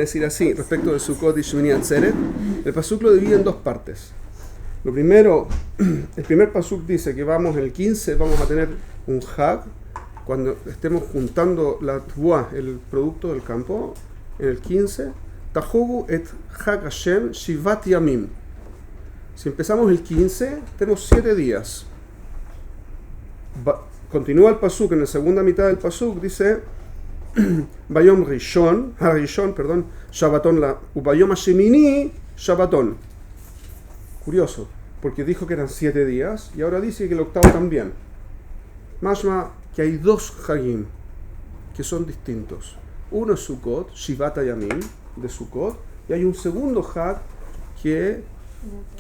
decir así respecto de Sukkot y Shmini Atzeret. El pasuk lo divide en dos partes. Lo primero, el primer pasuk dice que vamos el 15, vamos a tener un Hag, cuando estemos juntando la Tbuah, el producto del campo, en el 15, Tahogu et Hag Hashem Shivat Yamim. Si empezamos el 15, tenemos 7 días. Continúa el pasuk, en la segunda mitad del pasuk dice Bayom Rishon, perdón, Shabbaton la Ubayom Hashemini Shabbaton. Curioso, porque dijo que eran 7 días y ahora dice que el octavo también. Mashma que hay 2 Hagim que son distintos. Uno es Sukkot, Shivat Yamim de Sukkot, y hay un segundo Hag que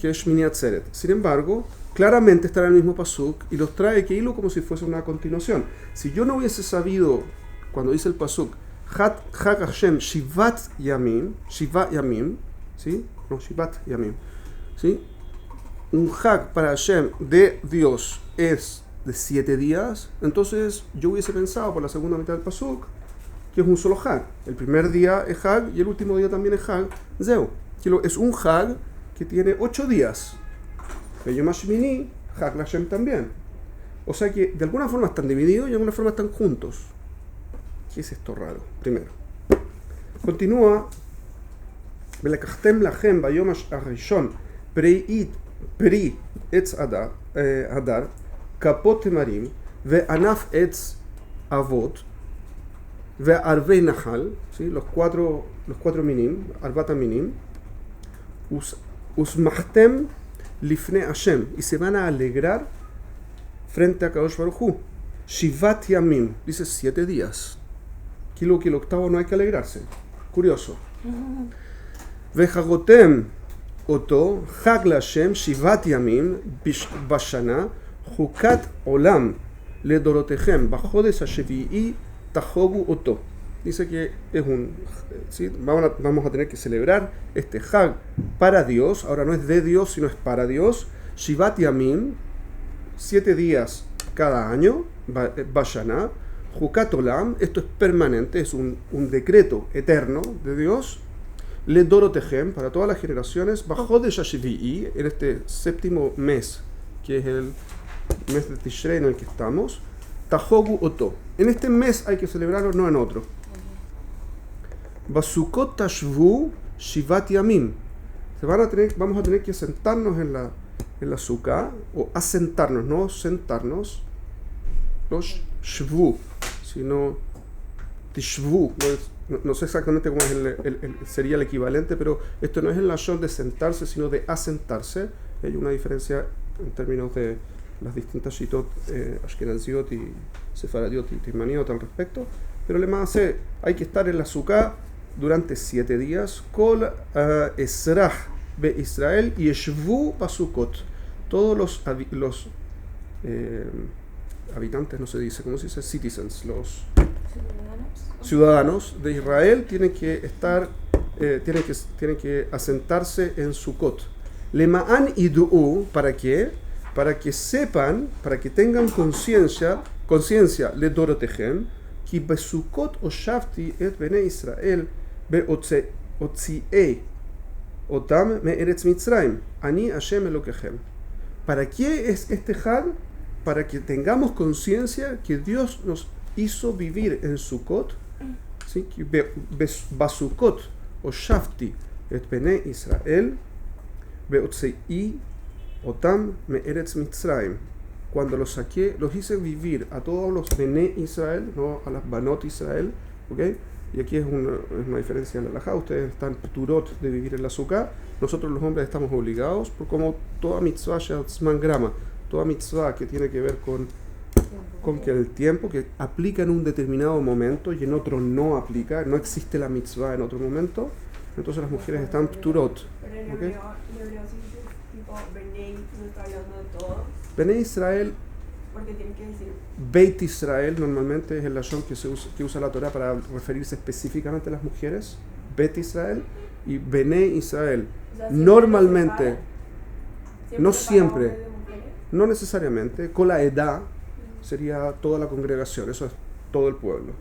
es Shmini Atzeret. Sin embargo, claramente está en el mismo pasuk y los trae Keilu como si fuese una continuación. Si yo no hubiese sabido cuando dice el pasuk Hag Hashem Shivat Yamim, ¿sí? No, Shivat Yamim, ¿sí? Un Hag para Hashem de Dios es de 7 días, entonces yo hubiese pensado por la segunda mitad del pasuk que es un solo Hag. El primer día es Hag y el último día también es Hag. Zeu, es un Hag que tiene 8 días. Yom HaShmini, Hag Hashem también. O sea que de alguna forma están divididos y de alguna forma están juntos. ¿Qué es esto raro? Primero. Continúa. Velekachtem lachem bayom harishon pri etz hadar kapot temarim ve'anaf etz avot ve'arvei nahal, ¿sí? los cuatro minim, arbata minim, usmachtem lifne Hashem, y se van a alegrar frente a Kadosh Baruj Hu. Shivat Yamim, dice 7 días. Que el octavo no hay que alegrarse. Curioso. Vejagotem oto Hag Hashem Shivat Yamim bashana Hukat Olam ledorotechem bajodes hashevi'i tahogu oto. Dice que es ¿sí? Vamos a tener que celebrar este Hag para Dios. Ahora no es de Dios, sino es para Dios. Shivat Yamim, 7 días cada año, Bashana, Hukat Olam, esto es permanente, es un decreto eterno de Dios. Le Dorotechem, para todas las generaciones, Bajo de Shashvi'i, en este séptimo mes, que es el mes de Tishrei en el que estamos, Tahogu Oto. En este mes hay que celebrarlo, no en otro. Basukot Tashvu Shivat Yamim. Vamos a tener que sentarnos en la sukkah, o asentarnos, no sentarnos, los shvu, sino tishvu. No sé exactamente cómo es sería el equivalente, pero esto no es el lashon de sentarse, sino de asentarse. Hay una diferencia en términos de las distintas shitot, ashkenaziot y sefaradiot y timaniot al respecto. Pero le más hay que estar en la sukkah durante 7 días. Kol esrach be Israel y eshvu basukot. Todos los habitantes, no se dice, ¿cómo se dice? Citizens, los ciudadanos de Israel tienen que estar, tienen que asentarse en Sukkot. Lema'an idu'u, ¿para qué? Para que sepan, para que tengan conciencia, le dorotechem, ki besukot oshavti et bene Israel beotzi'ei otam me'eretz Mitzrayim, ani Hashem Elokechem. ¿Para qué es este Hag? Para que tengamos conciencia que Dios nos hizo vivir en Sukkot, ¿sí? Basukot oshavti et bene Israel beotzi'ei otam me'eretz Mitzrayim. Cuando los saqué, los hice vivir a todos los Bene Israel, no a las Banot Israel, ¿ok? Y aquí es una diferencia en la halajá. Ustedes están turot de vivir en la sukkah, nosotros los hombres estamos obligados, por como toda mitzvah she'atzman grama, toda mitzvah que tiene que ver con que el tiempo que aplica en un determinado momento y en otro no aplica, no existe la mitzvah en otro momento, entonces las mujeres están turot. Pero en hebreo sí dice tipo Bene, no está hablando de todo. Bene Israel, porque tiene que decir Beit Israel normalmente es el lashon que usa la Torah para referirse específicamente a las mujeres, Bet Israel y Bene Israel. O sea, Normalmente, no separa siempre, hombres de mujeres. no necesariamente, con la edad sería toda la congregación, eso es todo el pueblo.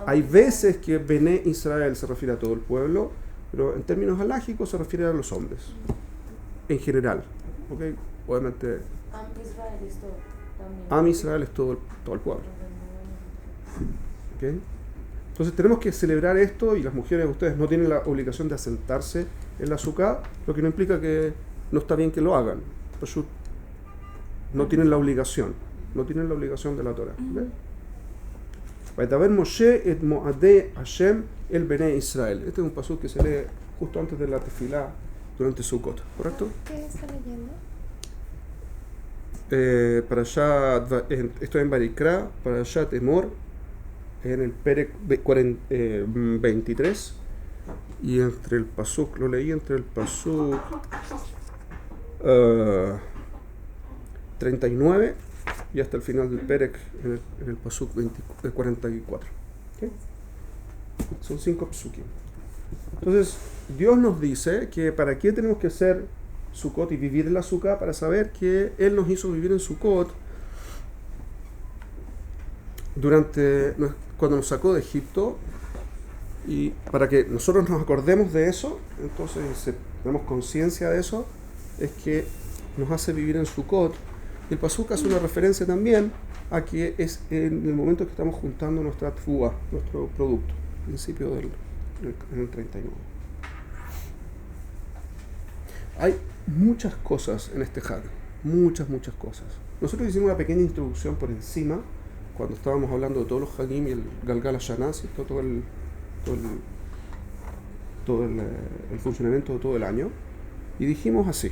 Hay veces que Bené Israel se refiere a todo el pueblo, pero en términos halágicos se refiere a los hombres, en general. ¿Okay? Obviamente, Am Israel es todo también. Am Israel es todo el pueblo. ¿Okay? Entonces tenemos que celebrar esto, y las mujeres, ustedes no tienen la obligación de asentarse en la suká, lo que no implica que no está bien que lo hagan. Pashut, no tienen la obligación de la Torah. ¿Okay? Vaitaber Moshe et Moadeh Hashem el Bené Israel. Este es un pasuk que se lee justo antes de la tefilá durante Sukkot, ¿correcto? ¿Qué está leyendo? Para allá, estoy en Barikra, para allá Temor, en el Perek 23, y entre el pasuk, lo leí entre el pasuk 39 y hasta el final del Perek, en el pasuk 44. ¿Okay? Son 5 pasukim. Entonces, Dios nos dice que para qué tenemos que hacer Sukkot y vivir en la Sukkah, para saber que Él nos hizo vivir en Sukkot cuando nos sacó de Egipto, y para que nosotros nos acordemos de eso, entonces tenemos conciencia de eso, es que nos hace vivir en Sukkot. Y el pasuk hace una referencia también a que es en el momento que estamos juntando nuestra tfuah, nuestro producto, principio en el 39. Hay muchas cosas en este Hag, muchas cosas. Nosotros hicimos una pequeña introducción por encima cuando estábamos hablando de todos los Hagim y el Galgal HaShanah, todo el funcionamiento de todo el año, y dijimos así: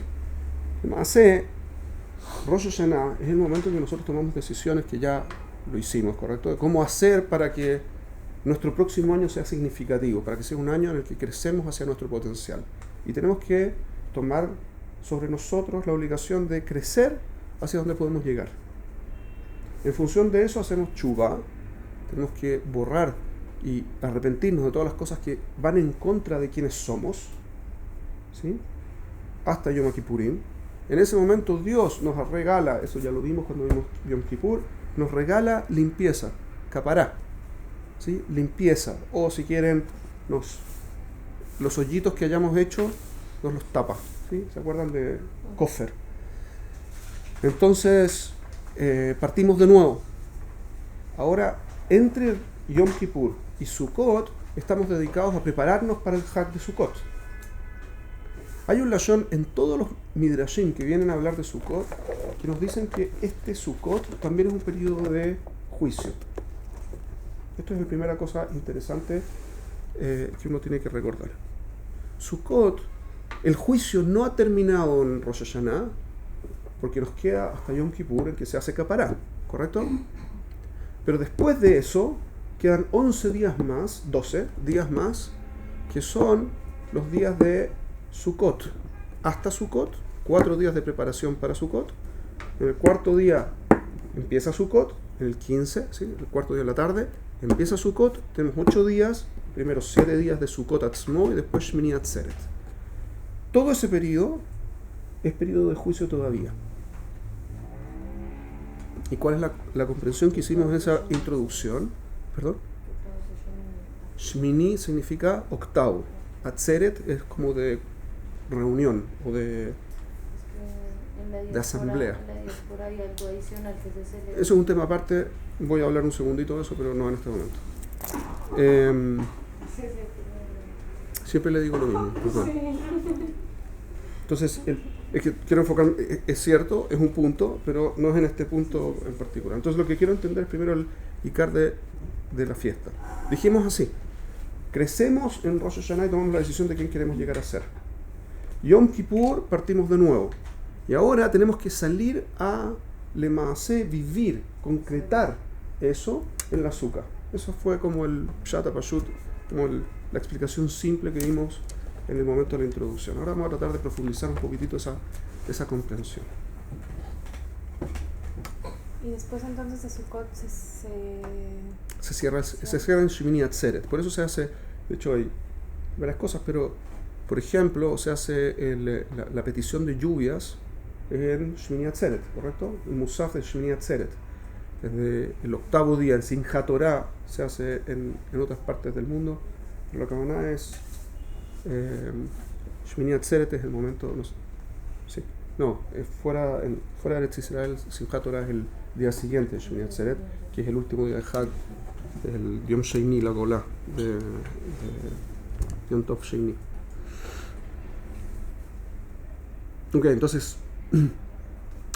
Rosh Hashanah es el momento en que nosotros tomamos decisiones, que ya lo hicimos, ¿correcto? De cómo hacer para que nuestro próximo año sea significativo, para que sea un año en el que crecemos hacia nuestro potencial. Y tenemos que tomar sobre nosotros la obligación de crecer hacia donde podemos llegar. En función de eso hacemos tshuva, tenemos que borrar y arrepentirnos de todas las cosas que van en contra de quienes somos, ¿sí? Hasta Yom Kippurim. En ese momento Dios nos regala, eso ya lo vimos cuando vimos Yom Kippur, nos regala limpieza, capará, ¿sí? Limpieza, o si quieren, los hoyitos que hayamos hecho, nos los tapa, ¿sí? ¿Se acuerdan de Kofer? Entonces, partimos de nuevo. Ahora, entre Yom Kippur y Sukkot, estamos dedicados a prepararnos para el Hag de Sukkot. Hay un lashon en todos los midrashim que vienen a hablar de Sukkot, que nos dicen que este Sukkot también es un periodo de juicio. Esto es la primera cosa interesante que uno tiene que recordar. Sukkot, el juicio no ha terminado en Rosh Hashanah, porque nos queda hasta Yom Kippur, en que se hace capará, ¿correcto? Pero después de eso, quedan 11 días más, 12 días más, que son los días de Sukkot. Hasta Sukkot, 4 días de preparación para Sukkot. En el cuarto día empieza Sukkot, en el 15, ¿sí? El cuarto día de la tarde, empieza Sukkot, tenemos 8 días, primero 7 días de Sukkot Atzmo y después Shmini Atzeret. Todo ese periodo es periodo de juicio todavía. ¿Y cuál es la comprensión que hicimos en esa introducción? ¿Perdón? Shmini significa octavo. Atzeret es como de reunión o de asamblea. Eso es un tema aparte, voy a hablar un segundito de eso, pero no en este momento. Siempre le digo lo mismo. Entonces, es que quiero enfocar, es cierto, es un punto, pero no es en este punto en particular. Entonces, lo que quiero entender es primero el Ikar de la fiesta. Dijimos así: crecemos en Rosh Hashanah y tomamos la decisión de quién queremos llegar a ser. Yom Kippur partimos de nuevo. Y ahora tenemos que salir a Lemaasé, vivir, concretar eso en la Sukkah. Eso fue como el Pshat HaPashut, como la explicación simple que dimos en el momento de la introducción. Ahora vamos a tratar de profundizar un poquitito esa comprensión. Y después entonces de Sukkot se cierra en Shemini Atzeret. Por eso se hace, de hecho hay varias cosas, pero por ejemplo se hace la petición de lluvias en Shemini Atzeret, ¿correcto? El Musaf de Shemini Atzeret. desde el octavo día, el Simchat Torah, se hace en otras partes del mundo. Pero la Kavaná es Shmini Atzeret, es el momento, no sé, sí, no, fuera de Eretz Israel, Simchat Torah es el día siguiente de Shmini Atzeret, que es el último día de Hag, el Yom Sheini, la Golá, de Yom Tov Sheini. Ok, entonces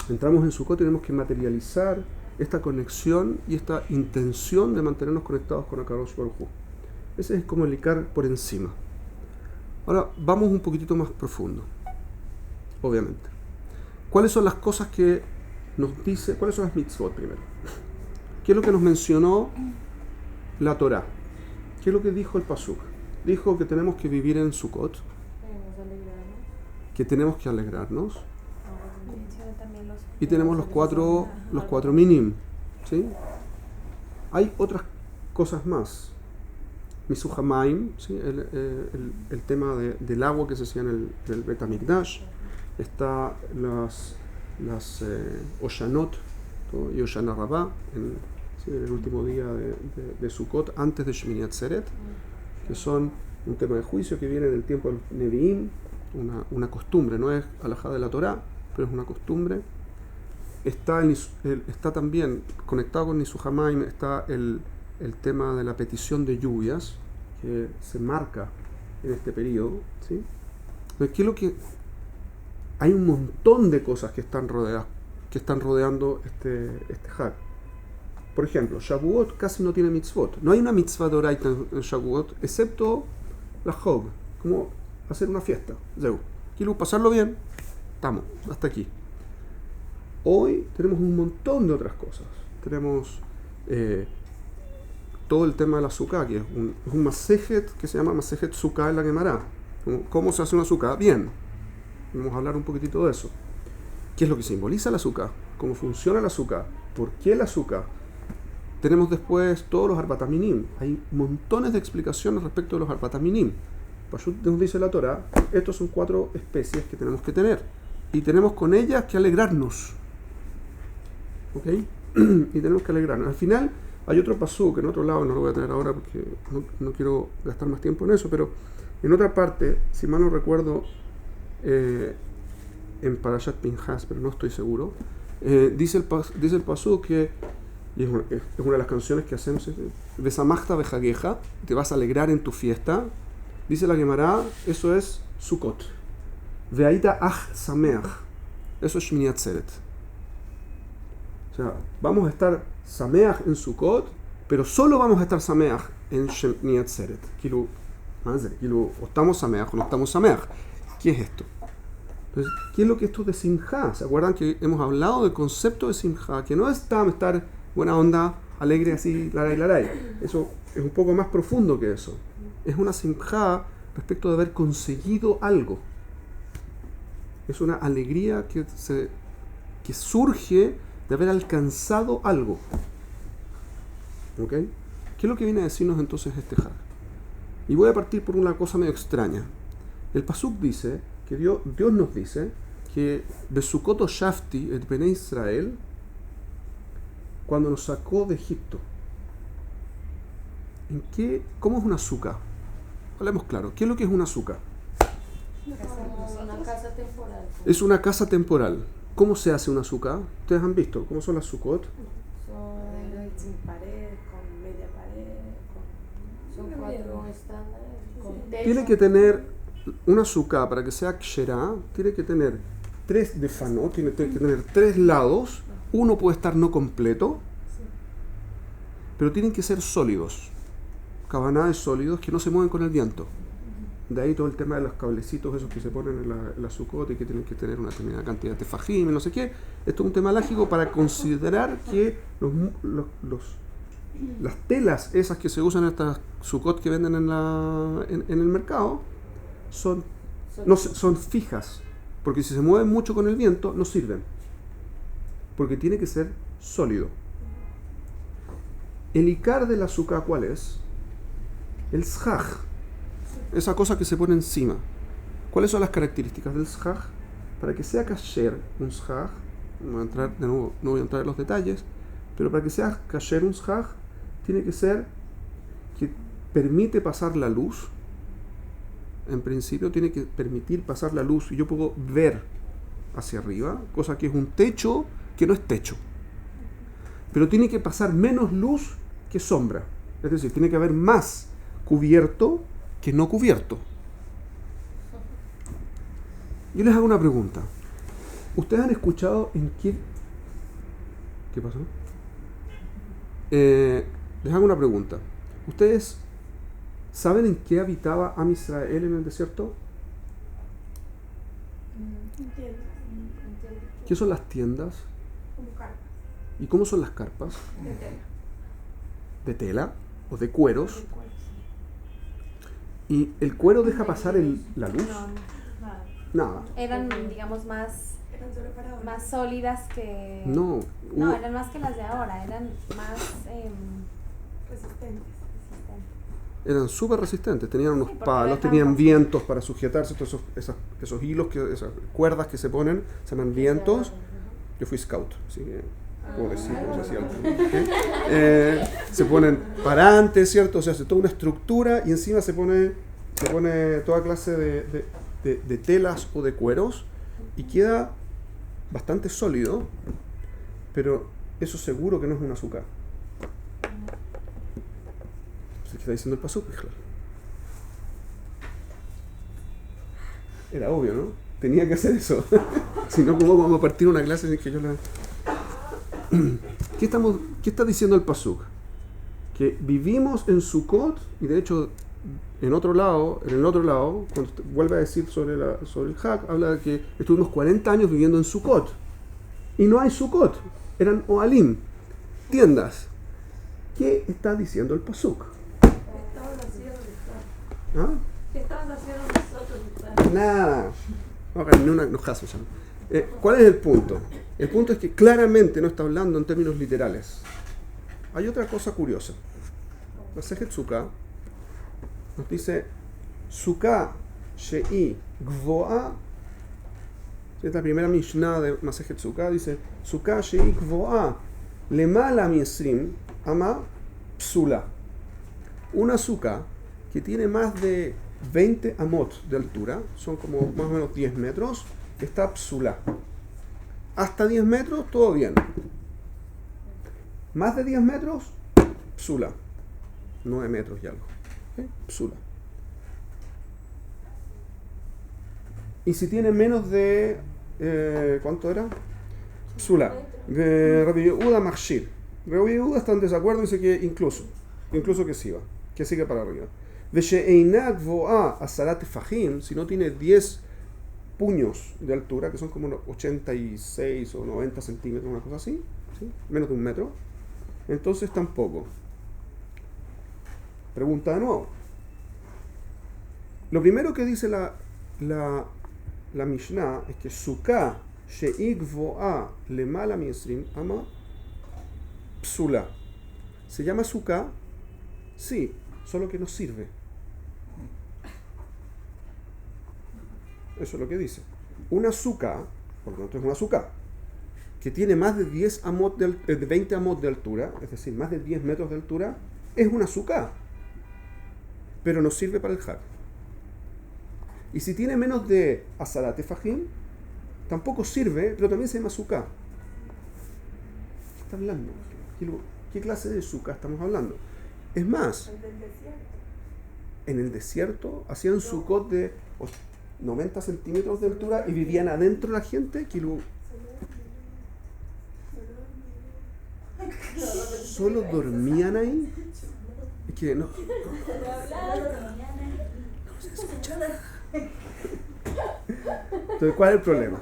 entramos en Sukkot y tenemos que materializar esta conexión y esta intención de mantenernos conectados con Akadosh Baruj Hu. Ese es como el Ikar por encima. Ahora vamos un poquitito más profundo, obviamente. ¿Cuáles son las cosas que nos dice, cuáles son las mitzvot primero? ¿Qué es lo que nos mencionó la Torá? ¿Qué es lo que dijo el Pasuk? Dijo que tenemos que vivir en Sukkot, que tenemos que alegrarnos, y tenemos los cuatro minim, ¿sí? Hay otras cosas más. Misuhamaim, ¿sí? el tema del agua que se hacía en el Bet HaMikdash. Está las Oshanot, ¿no? Y Oshana Rabbah en el último día de Sukkot, antes de Shmini Atzeret, que son un tema de juicio que viene del tiempo del Nevi'im, una costumbre, no es alajá de la Torá, pero es una costumbre. Está también conectado con Nisuhamaim, está el tema de la petición de lluvias, que se marca en este periodo, ¿sí? ¿Qué es lo que? Hay un montón de cosas que están rodeando este Hag. Por ejemplo, Shavuot casi no tiene mitzvot. No hay una mitzvah de oraita en Shavuot, excepto la Hog, como hacer una fiesta. Zeu. Quiero pasarlo bien, estamos, hasta aquí. Hoy tenemos un montón de otras cosas. Tenemos todo el tema de la Sukkah, que es un masejet que se llama masejet Sukkah en la Gemara. ¿Cómo se hace una Sukkah? Bien. Vamos a hablar un poquitito de eso. ¿Qué es lo que simboliza la Sukkah? ¿Cómo funciona la Sukkah? ¿Por qué la Sukkah? Tenemos después todos los arbataminim. Hay montones de explicaciones respecto de los arbataminim. Pashut nos dice la Torah, estos son 4 especies que tenemos que tener. Y tenemos con ellas que alegrarnos. ¿Ok? Y tenemos que alegrarnos. Al final hay otro pasuk en otro lado, no lo voy a tener ahora porque no quiero gastar más tiempo en eso, pero en otra parte, si mal no recuerdo, en Parashat Pinhas, pero no estoy seguro, dice el pasuk que, y es una de las canciones que hacemos, Besamachta bejageja, te vas a alegrar en tu fiesta. Dice la Gemara, eso es Sukkot. Veaita ach sameach, eso es Shmini Atzeret. O sea, vamos a estar sameach en Sukkot, pero solo vamos a estar sameach en Shmini Atzeret. O estamos sameach o no estamos sameach. ¿Qué es esto? Entonces, ¿qué es lo que esto de Simcha? ¿Se acuerdan que hemos hablado del concepto de Simcha? Que no es estar buena onda, alegre así, laray. Eso es un poco más profundo que eso. Es una Simcha respecto de haber conseguido algo. Es una alegría que surge de haber alcanzado algo. ¿Ok? ¿Qué es lo que viene a decirnos entonces este Hag? Y voy a partir por una cosa medio extraña. El Pasuk dice que Dios nos dice que Besukot Shafti et Bnei Israel, cuando nos sacó de Egipto. ¿Cómo es una sukkah? Hablemos claro. ¿Qué es lo que es una sukkah? Una casa temporal. Es una casa temporal. ¿Cómo se hace una sukkah? ¿Ustedes han visto cómo son las sukkot? Son sin pared, con media pared, son 4 estándares, con techo. Tiene que tener una sukkah, para que sea ksherá, tiene que tener 3 de fanot, tiene que tener 3 lados. Uno puede estar no completo, pero tienen que ser sólidos. Cabanades sólidos que no se mueven con el viento. De ahí todo el tema de los cablecitos esos que se ponen en la sukkot y que tienen que tener una determinada cantidad de tefajim, no sé qué. Esto es un tema lógico para considerar que las telas esas que se usan en estas sukkot que venden en el mercado son fijas, porque si se mueven mucho con el viento no sirven, porque tiene que ser sólido. El ikar de la sukkah, ¿cuál es? El shaj, esa cosa que se pone encima. ¿Cuáles son las características del shaj? Para que sea kasher un shaj, no voy a entrar en los detalles, Pero para que sea kasher un shaj, tiene que ser que permite pasar la luz. En principio tiene que permitir pasar la luz y yo puedo ver hacia arriba, cosa que es un techo que no es techo. Pero tiene que pasar menos luz que sombra. Es decir, tiene que haber más cubierto que no cubierto. Yo les hago una pregunta. ¿Ustedes han escuchado en qué... ¿Qué pasó? Les hago una pregunta. ¿Ustedes saben en qué habitaba Am Israel en el desierto? Entiendo. ¿Qué son las tiendas? Como carpas. ¿Y cómo son las carpas? De tela. ¿De tela o de cueros? De cuero, sí. ¿Y el cuero deja pasar la luz? No, nada. Nada. Eran, digamos, más Eran solo para ahora. más sólidas que... No. No, eran más que las de ahora, eran más Resistentes. resistentes. Eran súper resistentes, tenían unos Sí, porque palos, dejan tenían pasar. vientos para sujetarse, todos esos hilos, esas cuerdas que se ponen, se llaman vientos. Yo fui scout, así que pobrecito, no sé si algo. Se ponen parantes, ¿cierto? O sea, se hace toda una estructura y encima se pone toda clase de telas o de cueros y queda bastante sólido, pero eso seguro que no es un azúcar. ¿Qué está diciendo el pasuk? Era obvio, ¿no? Tenía que hacer eso. Si no, ¿cómo vamos a partir una clase sin que yo la... ¿Qué está diciendo el pasuk? Que vivimos en Sukkot, y de hecho en el otro lado, cuando vuelve a decir sobre el Hag, habla de que estuvimos 40 años viviendo en Sukkot. Y no hay Sukkot, eran Oalim, tiendas. ¿Qué está diciendo el pasuk? Estaban haciendo nosotros. ¿Ah? ¿Qué estaban haciendo nosotros? Nada. No caso ya. ¿Cuál es el punto? El punto es que claramente no está hablando en términos literales. Hay otra cosa curiosa. Masejet Sukkah nos dice Sukkah she'i gvoa. Es la primera Mishnah de Masejet Sukkah. Dice Sukkah she'i gvoa lemala mi-esrim ama psula. Una sukkah que tiene más de 20 amot de altura, son como más o menos 10 metros, está psula. Hasta 10 metros, todo bien. Más de 10 metros, psula. 9 metros y algo. ¿Okay? Psula. Y si tiene menos de... ¿cuánto era? Psula. Rabbi Yehuda Machshir. Rabbi Yehuda está en desacuerdo y dice que incluso que siga para arriba. Si no tiene 10 puños de altura, que son como unos 86 o 90 centímetros, una cosa así, ¿sí? Menos de un metro, entonces tampoco. Pregunta de nuevo. Lo primero que dice la Mishnah es que Sukkah she'ig vo'a lemala mi-esrim ama psula. ¿Se llama Sukkah? Sí, solo que no sirve. Eso es lo que dice. Una sukkah, por lo tanto es una sukkah, que tiene más de 20 amot de altura, es decir, más de 10 metros de altura, es una sukkah, pero no sirve para el hag. Y si tiene menos de asarat fajim, tampoco sirve, pero también se llama sukkah. ¿Qué está hablando? ¿Qué clase de sukkah estamos hablando? Es más, El del desierto. en el desierto hacían sukkot de 90 centímetros de altura y vivían adentro la gente que solo dormían ahí. Es que no se escucha nada. Entonces, ¿cuál es el problema?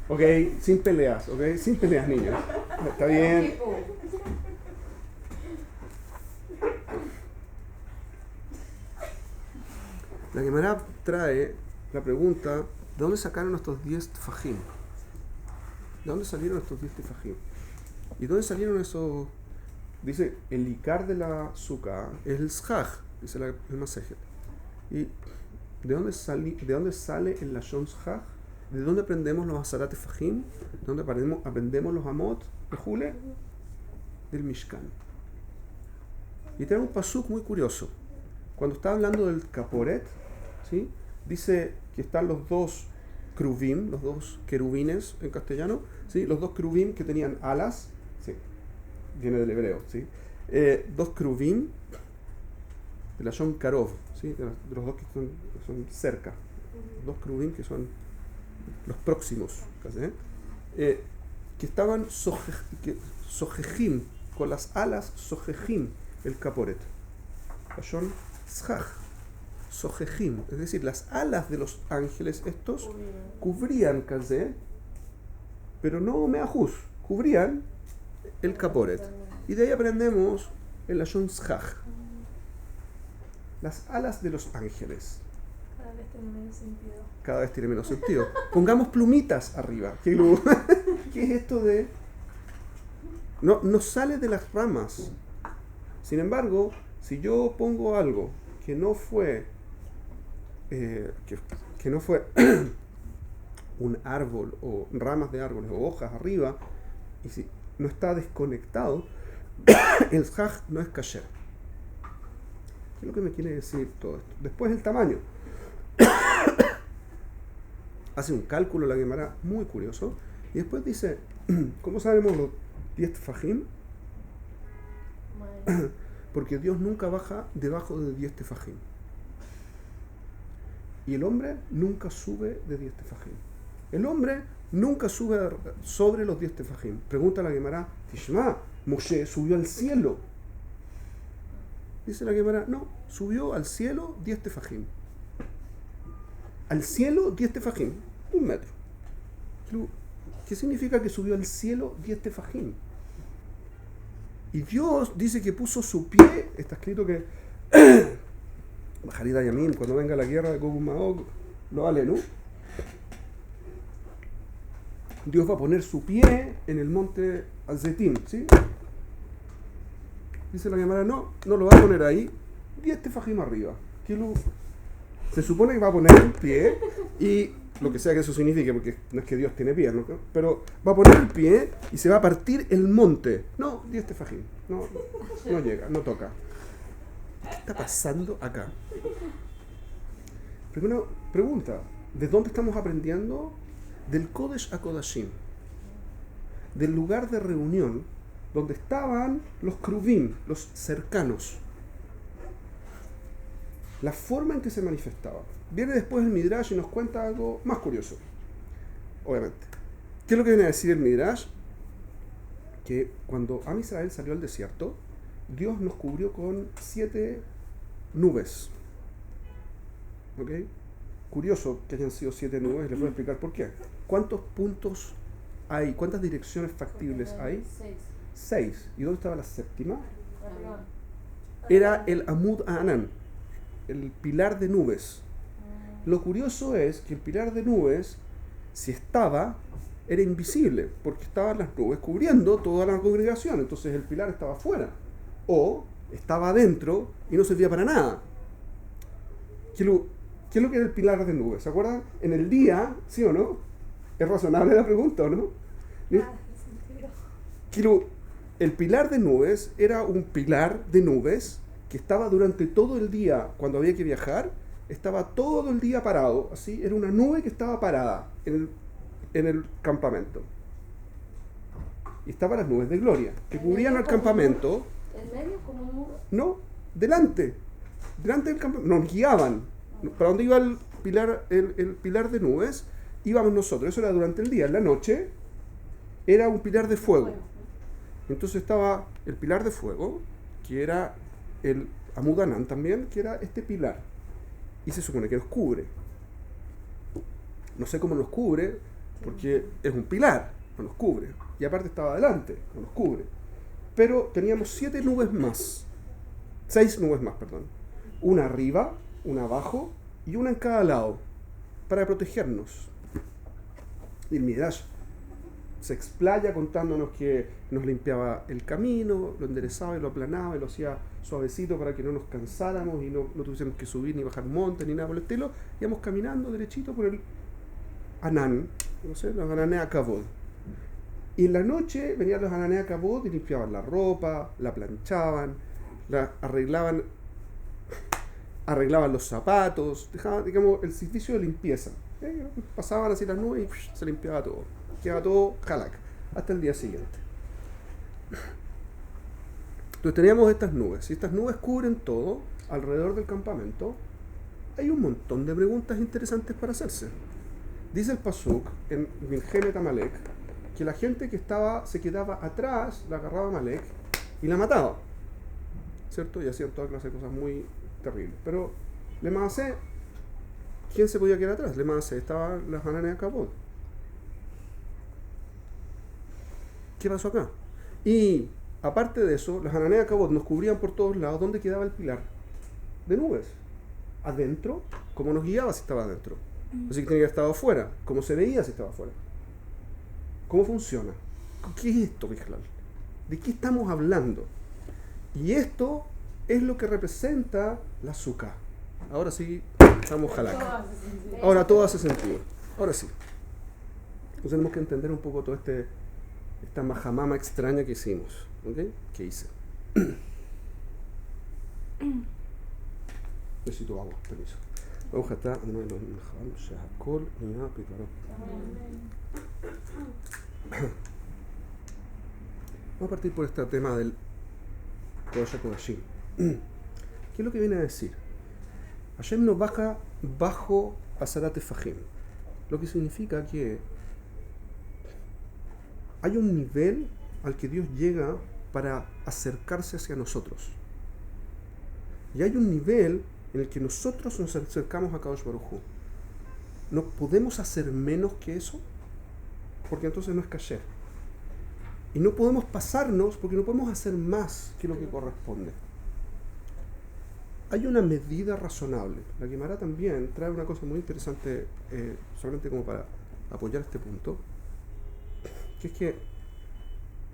Ok, sin peleas, niños. Está bien. La Gemara trae la pregunta: ¿de dónde sacaron estos 10 tefajim? ¿De dónde salieron estos 10 tefajim? ¿Y dónde salieron esos? Dice, el ikar de la sukkah es el shaj, dice el Masejet. ¿Y de dónde sale el lashon shaj? ¿De dónde aprendemos los Asarat Tefajim? ¿De dónde aprendemos los Amot de Jule? Del Mishkan. Y tenemos un pasuk muy curioso. Cuando está hablando del Kaporet, ¿sí? Dice que están los dos kruvim, los dos querubines en castellano, ¿sí? Los dos kruvim que tenían alas, sí, viene del hebreo, ¿sí? Dos kruvim de la Shon Karov, ¿sí? De los dos que son cerca, dos kruvim que son los próximos, casi, que estaban sojejim, con las alas sojejim, el Kaporet. La Shon Zhaj, sojejim, es decir, las alas de los ángeles estos cubrían Kazé, pero no meajus, cubrían el Kaporet. Y de ahí aprendemos el Lashon Zhaj, las alas de los ángeles. Cada vez tiene menos sentido. Cada vez tiene menos sentido. Pongamos plumitas arriba. ¿Qué es esto de...? No sale de las ramas. Sin embargo, si yo pongo algo que no fue que no fue un árbol o ramas de árboles o hojas arriba, y si no está desconectado, el zhaj no es kasher. ¿Qué es lo que me quiere decir todo esto? Después el tamaño. Hace un cálculo la Gemara muy curioso y después dice, ¿cómo sabemos los 10 tefajim? Porque Dios nunca baja debajo de 10 tefajim. Y el hombre nunca sube de 10 tefajim. El hombre nunca sube sobre los 10 tefajim. Pregunta la Gemara, Tishma, Moshe subió al cielo. Dice la Gemara, no, subió al cielo 10 tefajim. Al cielo 10 tefajim, 1 metro. ¿Qué significa que subió al cielo 10 tefajim? Y Dios dice que puso su pie, está escrito que Bajarida Yamin, cuando venga la guerra de Gog y Magog, lo vale, ¿no? Dios va a poner su pie en el monte Azetim, ¿sí? Dice la Gemara, no lo va a poner ahí, 10 tefajim arriba. Se supone que va a poner el pie, y lo que sea que eso signifique, porque no es que Dios tiene pies, ¿no? Pero va a poner el pie y se va a partir el monte. No, 10 tefajim. No llega, no toca. ¿Qué está pasando acá? Primero, pregunta, ¿de dónde estamos aprendiendo? Del Kodesh HaKodashim, del lugar de reunión donde estaban los kruvim, los cercanos. La forma en que se manifestaba. Viene después el Midrash y nos cuenta algo más curioso. Obviamente. ¿Qué es lo que viene a decir el Midrash? Que cuando Am Israel salió al desierto, Dios nos cubrió con 7 nubes. ¿Ok? Curioso que hayan sido 7 nubes, les voy a explicar por qué. ¿Cuántos puntos hay? ¿Cuántas direcciones factibles hay? 6. ¿Y dónde estaba la séptima? Era el Amud Anan, el pilar de nubes. Lo curioso es que el pilar de nubes, si estaba, era invisible, porque estaban las nubes cubriendo toda la congregación, entonces el pilar estaba afuera, o estaba adentro y no servía para nada. ¿Qué es lo que era el pilar de nubes? ¿Se acuerdan? En el día, ¿sí o no? Es razonable la pregunta, ¿o no? El pilar de nubes era un pilar de nubes que estaba durante todo el día, cuando había que viajar, estaba todo el día parado, así, era una nube que estaba parada en el campamento. Y estaban las nubes de gloria, que cubrían al campamento. ¿En medio como un muro? No, delante del campamento, nos guiaban. ¿Para dónde iba el pilar de nubes? Íbamos nosotros, eso era durante el día. En la noche era un pilar de fuego. Entonces estaba el pilar de fuego, que era el Amud Anan también, que era este pilar. Y se supone que nos cubre. No sé cómo nos cubre, porque es un pilar, no nos cubre. Y aparte estaba adelante, no nos cubre. Pero teníamos 7 nubes más. 6 nubes más, perdón. Una arriba, una abajo y una en cada lado, para protegernos. Y el Midrash se explaya contándonos que nos limpiaba el camino, lo enderezaba y lo aplanaba y lo hacía suavecito para que no nos cansáramos y no tuviésemos que subir ni bajar montes ni nada por el estilo. Íbamos caminando derechito por el Anán, no sé, los Ananea Kabod. Y en la noche venían los Ananea Kabod y limpiaban la ropa, la planchaban, la arreglaban los zapatos, dejaban, digamos, el servicio de limpieza. Pasaban así las nubes y se limpiaba todo. Quedaba todo jalak, hasta el día siguiente. Entonces teníamos estas nubes. Si estas nubes cubren todo alrededor del campamento, hay un montón de preguntas interesantes para hacerse. Dice el Pasuk en Milhemet Amalek que la gente que se quedaba atrás la agarraba Amalek y la mataba, ¿cierto? Y hacían toda clase de cosas muy terribles. Pero le Maasé, ¿quién se podía quedar atrás? Le Maasé estaban las Ananea Kabod. ¿Qué pasó acá? Y aparte de eso, las Ananea Kabod nos cubrían por todos lados. ¿Dónde quedaba el pilar? De nubes. Adentro, ¿cómo nos guiaba si estaba adentro? Así que tenía que haber estado afuera. ¿Cómo se veía si estaba afuera? ¿Cómo funciona? ¿Qué es esto, Bijlal? ¿De qué estamos hablando? Y esto es lo que representa la Sukkah. Ahora sí, estamos halak. Ahora todo hace sentido. Ahora sí. Entonces tenemos que entender un poco todo esta majamama extraña que hicimos. ¿Ok? ¿Qué hice? Necesito agua, permiso. Vamos a estar en Vamos a partir por este tema del Kodesh Kodashim. ¿Qué es lo que viene a decir? Hashem nos baja bajo Azarat Efahim, lo que significa que hay un nivel al que Dios llega para acercarse hacia nosotros. Y hay un nivel en el que nosotros nos acercamos a Kadosh Baruj Hu. ¿No podemos hacer menos que eso? Porque entonces no es kasher. Y no podemos pasarnos porque no podemos hacer más que lo que corresponde. Hay una medida razonable. La Gemara también trae una cosa muy interesante, solamente como para apoyar este punto, que es que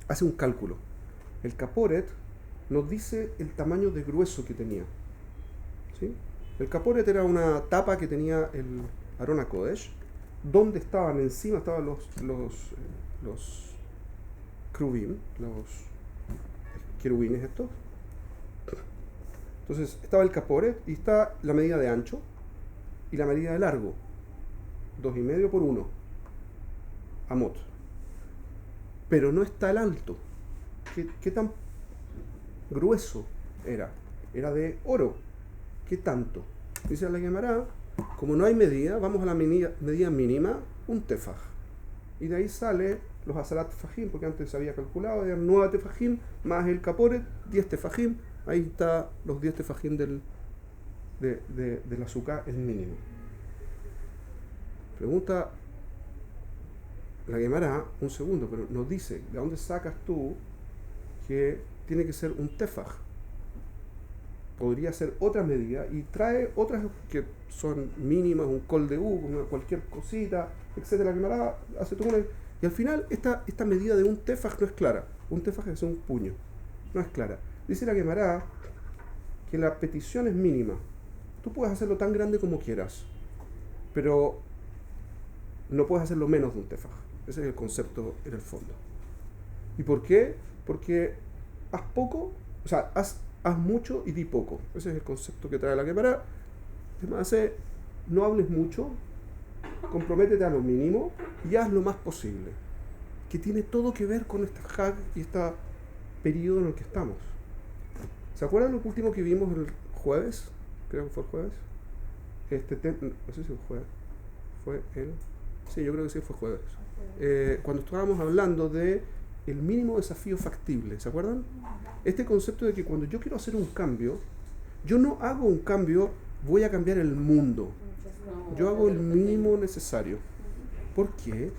hace un cálculo. El Kaporet nos dice el tamaño de grueso que tenía. ¿Sí? El Kaporet era una tapa que tenía el Aron HaKodesh, donde estaban encima estaban los Kruvim, los querubines estos. Entonces estaba el Kaporet y está la medida de ancho y la medida de largo, 2,5 por 1 amot. Pero no está el alto. ¿Qué tan grueso era? Era de oro. ¿Qué tanto? Dice la Gemara, como no hay medida, vamos a la medida mínima, un tefaj. Y de ahí sale los azarat tefajim, porque antes se había calculado, eran 9 tefajim más el Kaporet, 10 tefajim. Ahí está los 10 tefajim del azúcar, el mínimo. Pregunta la Gemara, un segundo, pero nos dice, ¿de dónde sacas tú que tiene que ser un tefaj? Podría ser otra medida y trae otras que son mínimas, un col de cualquier cosita, etc. La Gemara hace todo y al final esta medida de un tefaj no es clara. Un tefaj es un puño, no es clara. Dice la Gemara que la petición es mínima. Tú puedes hacerlo tan grande como quieras, pero no puedes hacerlo menos de un tefaj. Ese es el concepto en el fondo. ¿Y por qué? Porque haz poco, o sea, haz mucho y di poco. Ese es el concepto que trae la Gemara. Además, no hables mucho, comprométete a lo mínimo y haz lo más posible. Que tiene todo que ver con esta Hag y este periodo en el que estamos. ¿Se acuerdan lo último que vimos el jueves? Creo que fue el jueves. No sé si fue jueves. Sí, yo creo que sí fue jueves. Cuando estábamos hablando de el mínimo desafío factible, ¿se acuerdan? Este concepto de que cuando yo quiero hacer un cambio, yo no hago un cambio, voy a cambiar el mundo. Yo hago el mínimo necesario. ¿Por qué?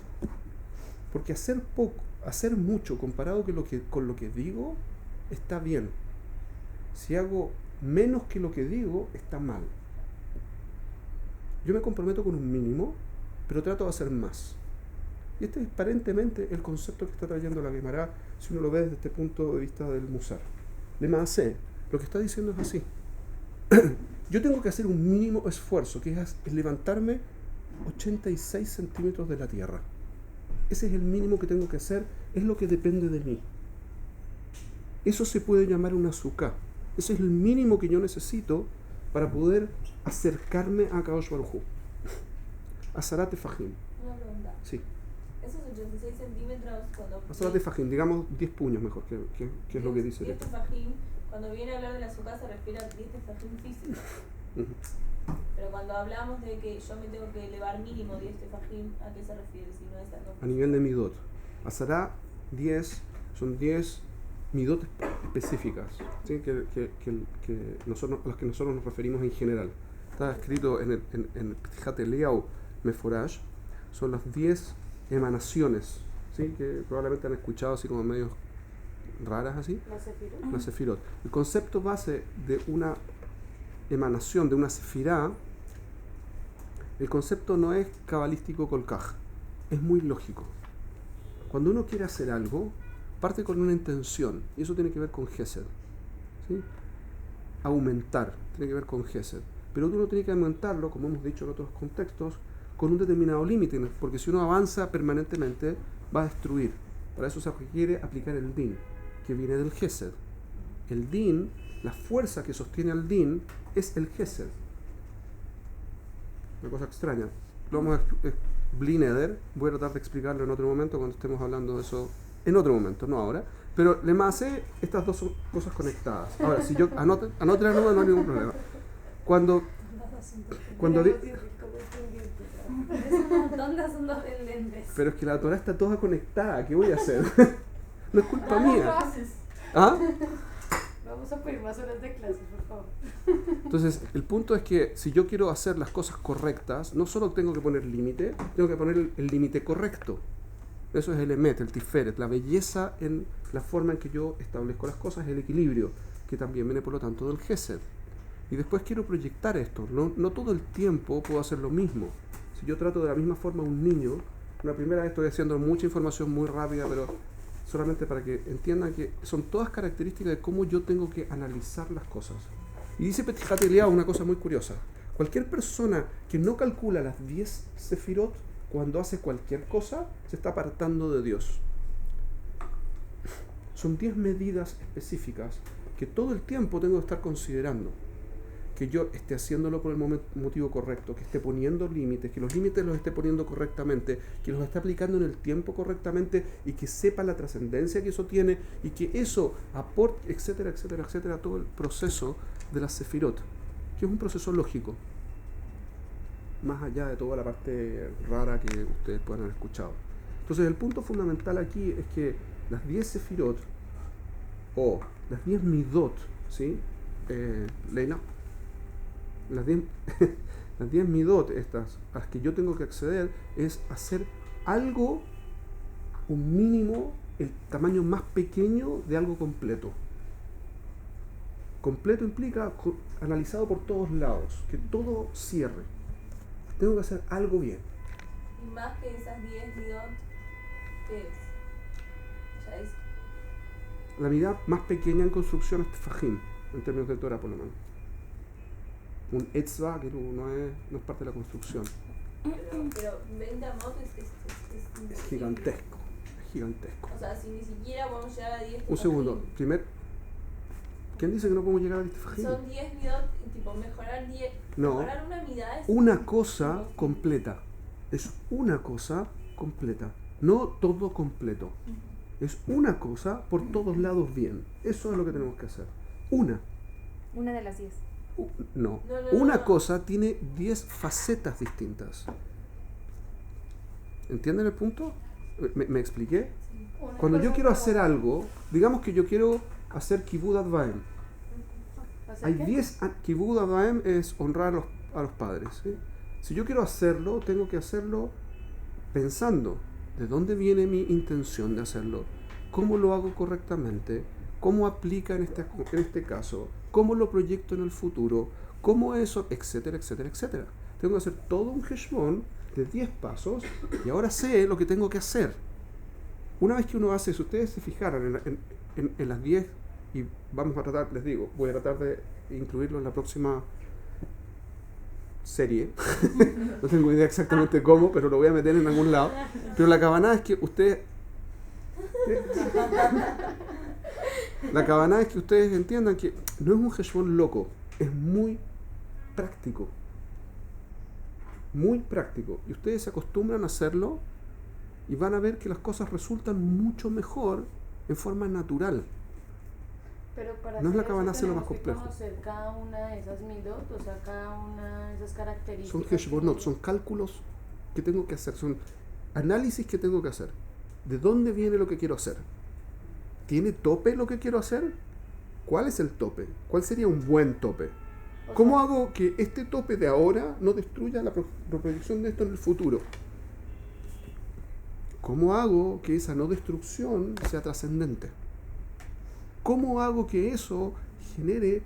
Porque hacer mucho comparado con lo que digo, está bien. Si hago menos que lo que digo, está mal. Yo me comprometo con un mínimo, pero trato de hacer más. Y este es aparentemente el concepto que está trayendo la Gemara, si uno lo ve desde este punto de vista del Musar. Le Maasé, lo que está diciendo es así. Yo tengo que hacer un mínimo esfuerzo, que es levantarme 86 centímetros de la tierra. Ese es el mínimo que tengo que hacer, es lo que depende de mí. Eso se puede llamar una azúcar. Ese es el mínimo que yo necesito para poder acercarme a Kadosh Baruj Hu. Azarat Tefajim. Una pregunta. Sí. Esos 86 centímetros cuando... Azarat Tefajim, digamos 10 puños mejor, que es lo que dice. 10 tefajim, cuando viene a hablar del azúcar se refiere a 10 tefajim físicos. Pero cuando hablamos de que yo me tengo que elevar mínimo 10 tefajim, ¿a qué se refiere? Si no es algo... A nivel de midot. Azarat 10, son 10 midot específicas, ¿sí? que nosotros, a las que nosotros nos referimos en general. Está escrito en el Petijat Eliyahu Meforash, son las 10 emanaciones, ¿sí? Que probablemente han escuchado así como medios raras así. La sefirot. El concepto base de una emanación, de una sefirá, el concepto no es cabalístico kolkaj, es muy lógico. Cuando uno quiere hacer algo, parte con una intención, y eso tiene que ver con Gesed, ¿sí? Aumentar, tiene que ver con Gesed. Pero uno tiene que aumentarlo, como hemos dicho en otros contextos, con un determinado límite, porque si uno avanza permanentemente, va a destruir. Para eso se requiere aplicar el din, que viene del Gesed. El din, la fuerza que sostiene al din, es el Gesed. Una cosa extraña. Lo vamos a Blineder, voy a tratar de explicarlo en otro momento cuando estemos hablando de eso, en otro momento, no ahora. Pero le más estas dos son cosas conectadas. Ahora, si yo anote la nota, no hay ningún problema. Cuando Es un montón de asuntos pendientes. pero es que la Torah está toda conectada, ¿qué voy a hacer? No es culpa No lo mía. haces. ¿Ah? Vamos a pedir más horas de clases, por favor. Entonces, el punto es que si yo quiero hacer las cosas correctas, no solo tengo que poner límite, tengo que poner el límite correcto. Eso es el emet, el tiferet, la belleza en la forma en que yo establezco las cosas, el equilibrio, que también viene por lo tanto del gesed. Y después quiero proyectar esto, no todo el tiempo puedo hacer lo mismo. Si yo trato de la misma forma a un niño, una primera vez estoy haciendo mucha información muy rápida, pero solamente para que entiendan que son todas características de cómo yo tengo que analizar las cosas. Y dice Petijat Eliyahu una cosa muy curiosa. Cualquier persona que no calcula las 10 sefirot, cuando hace cualquier cosa, se está apartando de Dios. Son 10 medidas específicas que todo el tiempo tengo que estar considerando. Que yo esté haciéndolo por el motivo correcto, que esté poniendo límites, que los límites los esté poniendo correctamente, que los esté aplicando en el tiempo correctamente y que sepa la trascendencia que eso tiene y que eso aporte, etcétera, etcétera, etcétera, todo el proceso de la sefirot, que es un proceso lógico, más allá de toda la parte rara que ustedes puedan haber escuchado. Entonces el punto fundamental aquí es que las 10 sefirot o las 10 midot, ¿sí? Leila, las 10 midot estas a las que yo tengo que acceder es hacer algo, un mínimo, el tamaño más pequeño de algo completo. Completo implica analizado por todos lados, que todo cierre. Tengo que hacer algo bien. Y más que esas 10 midot, ¿qué es? Ya es. La medida más pequeña en construcción es tefajim, en términos de Torah por lo menos. Un etzva que no es parte de la construcción. Pero 20 amot es Gigantesco, es gigantesco. O sea, si ni siquiera podemos llegar a 10 Un segundo, ¿quién dice que no podemos llegar a tefajim? Son 10 midot, tipo mejorar 10. No. Mejorar una midá es Una cosa completa. Es una cosa completa. No todo completo. Es una cosa por todos lados bien. Eso es lo que tenemos que hacer. Una de las 10. No. No. Una cosa tiene 10 facetas distintas. ¿Entienden el punto? ¿Me expliqué? Cuando yo quiero hacer algo, digamos que yo quiero hacer kibud advaem. Hay 10, kibud advaem es honrar a los padres, ¿sí? Si yo quiero hacerlo, tengo que hacerlo pensando de dónde viene mi intención de hacerlo, cómo lo hago correctamente, cómo aplica en este caso, cómo lo proyecto en el futuro, cómo eso, etcétera, etcétera, etcétera. Tengo que hacer todo un heshbon de 10 pasos y ahora sé lo que tengo que hacer. Una vez que uno hace, si ustedes se fijaran en las 10, y vamos a tratar, les digo, voy a tratar de incluirlo en la próxima serie. No tengo idea exactamente cómo, pero lo voy a meter en algún lado. Pero la Kavaná es que ustedes... La Kavaná es que ustedes entiendan que no es un Heshbon loco, es muy práctico. Muy práctico. Y ustedes se acostumbran a hacerlo y van a ver que las cosas resultan mucho mejor en forma natural. Pero para No es la hacer Kavaná eso hacer lo más tenemos que complejo. conocer cada una de esas midot, o sea, cada una de esas características. Son Heshbonot, son cálculos que tengo que hacer, son análisis que tengo que hacer. ¿De dónde viene lo que quiero hacer? ¿Tiene tope lo que quiero hacer? ¿Cuál es el tope? ¿Cuál sería un buen tope? ¿Cómo hago que este tope de ahora no destruya la proyección de esto en el futuro? ¿Cómo hago que esa no destrucción sea trascendente? ¿Cómo hago que eso genere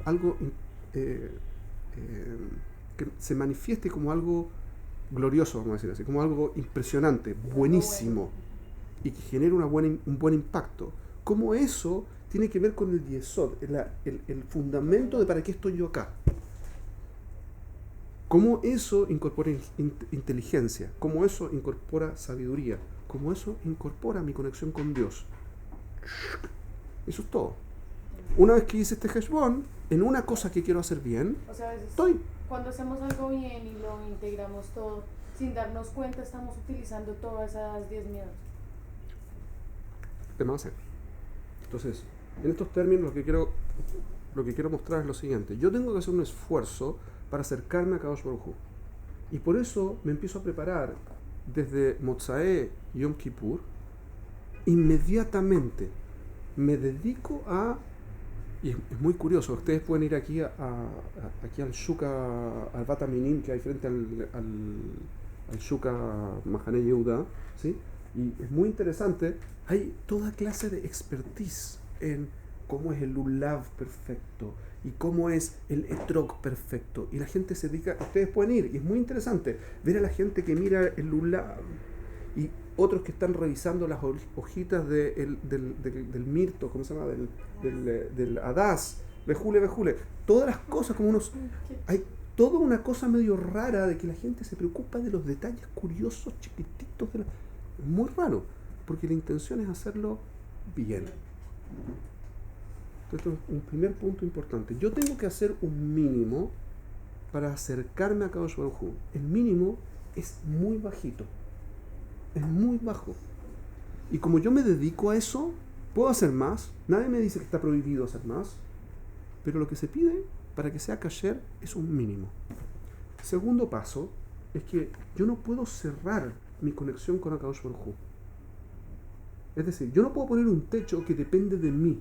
algo que se manifieste como algo glorioso, vamos a decir así, como algo impresionante, buenísimo, y que genere un buen impacto? ¿Cómo eso tiene que ver con el yesod, el fundamento de para qué estoy yo acá? ¿Cómo eso incorpora inteligencia? ¿Cómo eso incorpora sabiduría? ¿Cómo eso incorpora mi conexión con Dios? Eso es todo. Una vez que hice este heshbon, en una cosa que quiero hacer bien, O sea, a veces estoy. cuando hacemos algo bien y lo integramos todo, sin darnos cuenta estamos utilizando todas esas 10 miedos. Demasiado. Entonces, en estos términos lo que quiero mostrar es lo siguiente. Yo tengo que hacer un esfuerzo para acercarme a Kadosh Baruj Hu. Y por eso me empiezo a preparar desde Motzaé Yom Kippur. Inmediatamente me dedico a... Y es muy curioso, ustedes pueden ir aquí aquí al Shuka, al Bata Minim, que hay frente al Shuka Mahane Yehuda, ¿sí? Y es muy interesante, hay toda clase de expertise en cómo es el lulav perfecto y cómo es el etrog perfecto. Y la gente se dedica, ustedes pueden ir, y es muy interesante ver a la gente que mira el lulav y otros que están revisando las hojitas del mirto, ¿cómo se llama? Del hadas, vejule. Todas las cosas como unos... Hay toda una cosa medio rara de que la gente se preocupa de los detalles curiosos, chiquititos. Es muy raro, porque la intención es hacerlo bien. Entonces, un primer punto importante. Yo tengo que hacer un mínimo para acercarme a Kadosh Baruj Hu. El mínimo es muy bajito. Es muy bajo. Y como yo me dedico a eso, puedo hacer más. Nadie me dice que está prohibido hacer más. Pero lo que se pide para que sea kasher es un mínimo. Segundo paso es que yo no puedo cerrar mi conexión con Akadosh Baruj Hu. Es decir, yo no puedo poner un techo que depende de mí.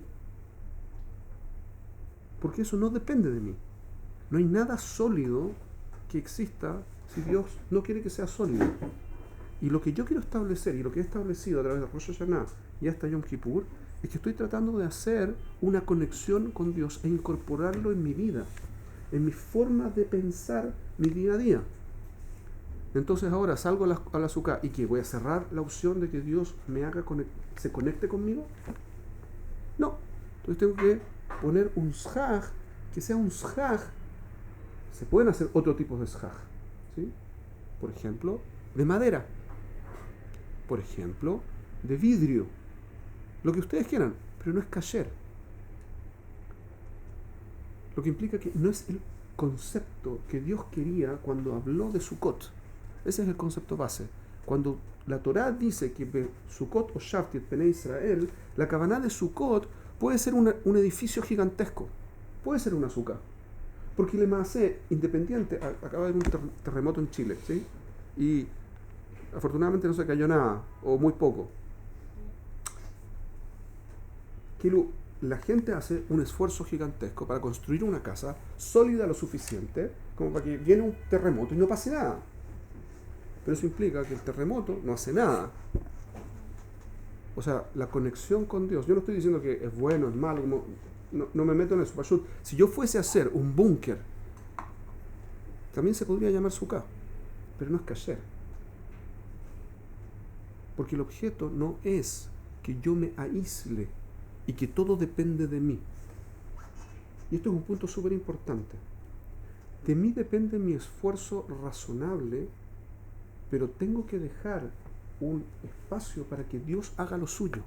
Porque eso no depende de mí. No hay nada sólido que exista si Dios no quiere que sea sólido. Y lo que yo quiero establecer, y lo que he establecido a través de Rosh Hashanah y hasta Yom Kippur, es que estoy tratando de hacer una conexión con Dios e incorporarlo en mi vida, en mi forma de pensar mi día a día. Entonces ahora salgo a la sukkah y ¿qué? ¿Voy a cerrar la opción de que Dios me haga se conecte conmigo? No. Entonces tengo que poner un shaj, que sea un shaj. Se pueden hacer otro tipo de shaj, ¿sí? Por ejemplo, de madera. Por ejemplo, de vidrio. Lo que ustedes quieran, pero no es kasher. Lo que implica que no es el concepto que Dios quería cuando habló de Sukkot. Ese es el concepto base. Cuando la Torá dice que Sukkot o Shavti et Bnei Israel, la Kavaná de Sukkot puede ser un edificio gigantesco. Puede ser una sukkah. Porque le Maaseh, independiente, acaba de haber un terremoto en Chile, ¿sí? Y afortunadamente no se cayó nada, o muy poco. La gente hace un esfuerzo gigantesco para construir una casa sólida lo suficiente como para que viene un terremoto y no pase nada. Pero eso implica que el terremoto no hace nada. O sea, la conexión con Dios. Yo no estoy diciendo que es bueno, es malo, no me meto en eso. Si yo fuese a hacer un búnker, también se podría llamar sukkah, pero no es kasher. Porque el objeto no es que yo me aísle y que todo depende de mí. Y esto es un punto súper importante. De mí depende mi esfuerzo razonable, pero tengo que dejar un espacio para que Dios haga lo suyo.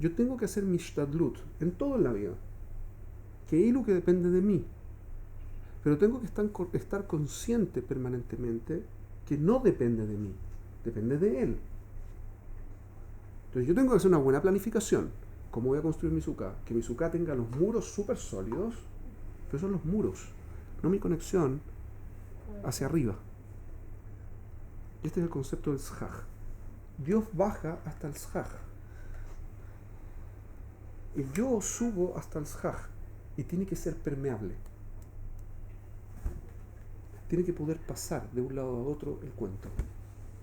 Yo tengo que hacer mi shtadlut en todo en la vida, que es lo que depende de mí, pero tengo que estar consciente permanentemente que no depende de mí, depende de Él. Entonces yo tengo que hacer una buena planificación. ¿Cómo voy a construir mi sukkah? Que mi sukkah tenga los muros súper sólidos, pero son los muros, no mi conexión hacia arriba. Este es el concepto del shaj. Dios baja hasta el shaj. Y yo subo hasta el shaj. Y tiene que ser permeable. Tiene que poder pasar de un lado a otro el cuento.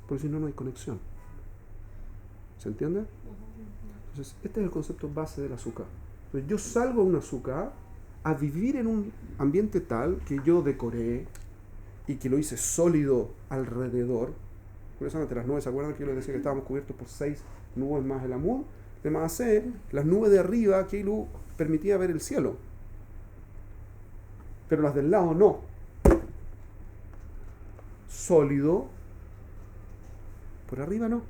Porque si no, no hay conexión. ¿Se entiende? Entonces, este es el concepto base de la sukkah. Entonces, yo salgo a una sukkah a vivir en un ambiente tal que yo decoré y que lo hice sólido alrededor. Curiosamente, las nubes, ¿se acuerdan que yo les decía que estábamos cubiertos por 6 nubes más el amud? De más las nubes de arriba, que permitía ver el cielo. Pero las del lado no. Sólido, por arriba no.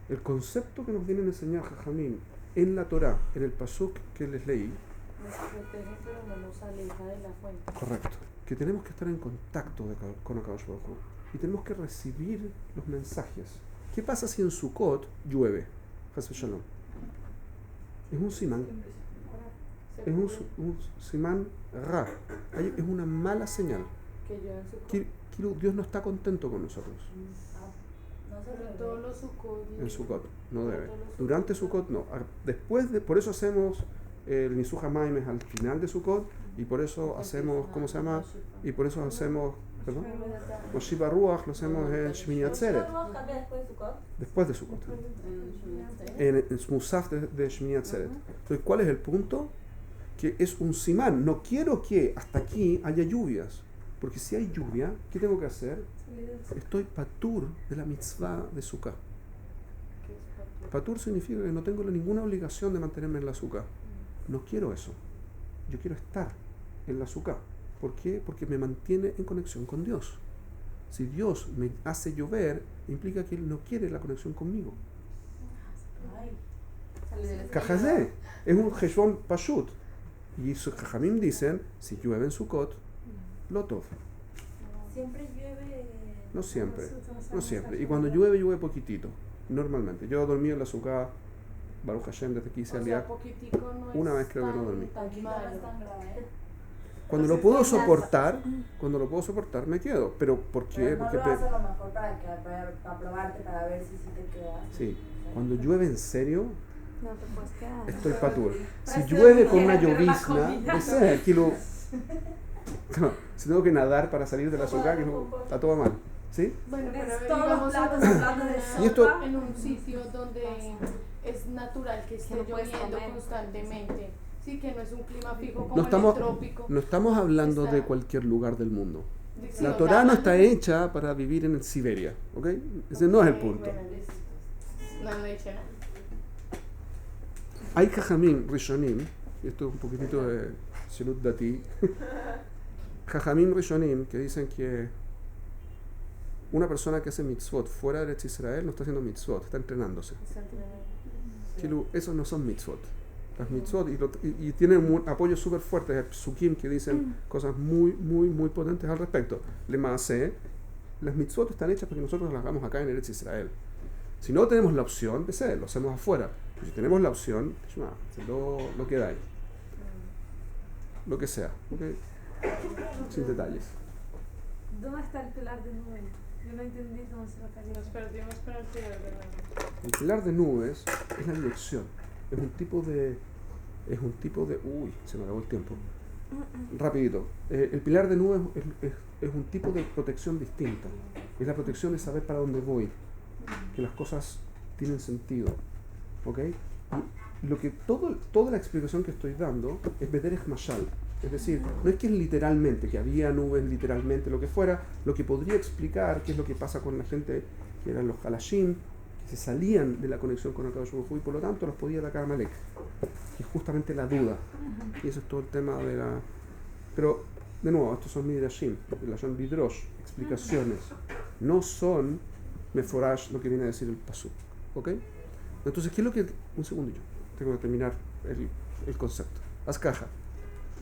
El concepto que nos vienen a enseñar Jajamín en la Torá, en el pasuk que les leí, Nos protege, pero no nos aleja de la fuente. correcto, que tenemos que estar en contacto con Akadosh Baruj Hu y tenemos que recibir los mensajes. ¿Qué pasa si en Sukkot llueve? Hasbe Shalom. Es un simán. Es un simán ra. Es una mala señal. Que yo en su Dios no está contento con nosotros. Pero en todos los Sukkot. En Sukkot no debe. Durante Sukkot no. Por eso hacemos el Nisuja Maimes al final de Sukkot y por eso hacemos, ¿cómo se llama? Y por eso hacemos, perdón, Moshiva Ruach lo hacemos en Shmini Atzeret. ¿Cambia después de Sukkot? Después de Sukkot. En el Musaf de Shmini Atzeret. Entonces, ¿cuál es el punto? Que es un simán. No quiero que hasta aquí haya lluvias. Porque si hay lluvia, ¿qué tengo que hacer? Estoy patur de la mitzvah de Sukkah. Patur significa que no tengo ninguna obligación de mantenerme en la Sukkah. No quiero eso. Yo quiero estar en la Sukkah. ¿Por qué? Porque me mantiene en conexión con Dios. Si Dios me hace llover, implica que Él no quiere la conexión conmigo. Kajazé es un Heshbon Pashut. Y sus Jajamim dicen, si llueve en Sukkot, Lotov. Siempre llueve. No siempre, no siempre. Y cuando llueve, llueve poquitito, normalmente. Yo dormí en la Sukkah, Baruch Hashem, desde que hice el día. Una vez creo que no dormí. Cuando lo puedo soportar, me quedo. Pero ¿por qué? No Porque lo haces a lo mejor para probarte, para ver si te quedas. sí, cuando llueve en serio, No te puedes quedar. estoy patur. Si llueve con una llovizna, ese kilo. No, si tengo que nadar para salir de la Sukkah, que está todo mal. ¿Sí? Bueno, pero Todos los digamos platos hablando de Y esto- sopa. en un sitio donde es natural que esté Que no puedes lloviendo comer. constantemente. Sí, que no es un clima fijo como No estamos, en el trópico. no estamos hablando Está- de cualquier lugar del mundo. Sí, La o Torá sea, no está hecha para vivir en Siberia, ¿ok? Ese no es el punto. Bueno, listo. No he dicho nada. Hay Jajamim Rishonim, y esto es un poquitito de Shenut Dati, Jajamim Rishonim que dicen que una persona que hace mitzvot fuera de Eretz Israel no está haciendo mitzvot, está entrenándose. Esos no son mitzvot. Las mitzvot y tienen apoyos súper fuertes, hay psukim que dicen cosas muy, muy, muy potentes al respecto. Le maaseh, las mitzvot están hechas para que nosotros las hagamos acá en Eretz Israel. Si no tenemos la opción, lo hacemos afuera. Pero si tenemos la opción, lo que hay. Lo que sea, ¿ok? Sin detalles. ¿Dónde está el pilar de nube? Yo no entendí cómo se lo cayó. Nos perdimos con el pilar de nuevo. El pilar de nubes es la dirección. Es un tipo de. Uy, se me acabó el tiempo. Rapidito. El pilar de nubes es un tipo de protección distinta. Es la protección de saber para dónde voy. Que las cosas tienen sentido. ¿Ok? Y lo que toda la explicación que estoy dando es Bederech Mashal. Es decir, no es que es literalmente, que había nubes literalmente, lo que fuera, lo que podría explicar qué es lo que pasa con la gente que eran los halashim, que se salían de la conexión con Akadosh Baruj Hu y por lo tanto los podía atacar Amalek, que es justamente la duda. Y eso es todo el tema de la... Pero, de nuevo, estos son Midrashim, la son Vidrosh, explicaciones. No son Meforash, lo que viene a decir el Pasuk. ¿Ok? Entonces, ¿qué es lo que...? Un segundillo, tengo que terminar el concepto. Haz caja.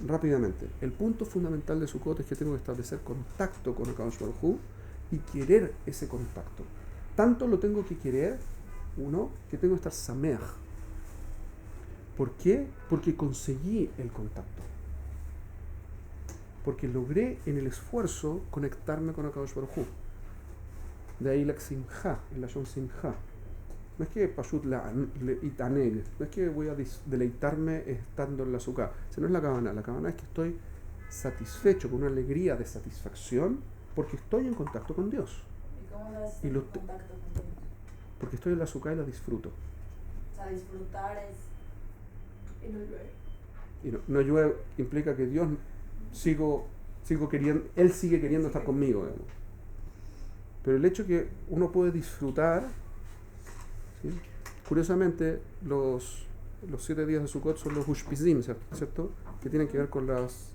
Rápidamente. El punto fundamental de Sukkot es que tengo que establecer contacto con Akadosh Baruj Hu y querer ese contacto. Tanto lo tengo que querer, uno, que tengo que estar sameach. ¿Por qué? Porque conseguí el contacto. Porque logré en el esfuerzo conectarme con Akadosh Baruj Hu. De ahí la simja, el lashon simja. No es que pashut le itaneg, no es que voy a deleitarme estando en la sukkah. Esa no es la kavana. La kavana es que estoy satisfecho, con una alegría de satisfacción, porque estoy en contacto con Dios. ¿Y cómo lo haces Y en lo contacto con Dios? Porque estoy en la sukkah y la disfruto. O sea, disfrutar es... Y no llueve. Y no llueve implica que Dios sigo queriendo, Él sigue queriendo estar conmigo, digamos. Pero el hecho que uno puede disfrutar, ¿sí? Curiosamente, los 7 días de Sukkot son los Ushpizim, ¿cierto? Que tienen que ver con las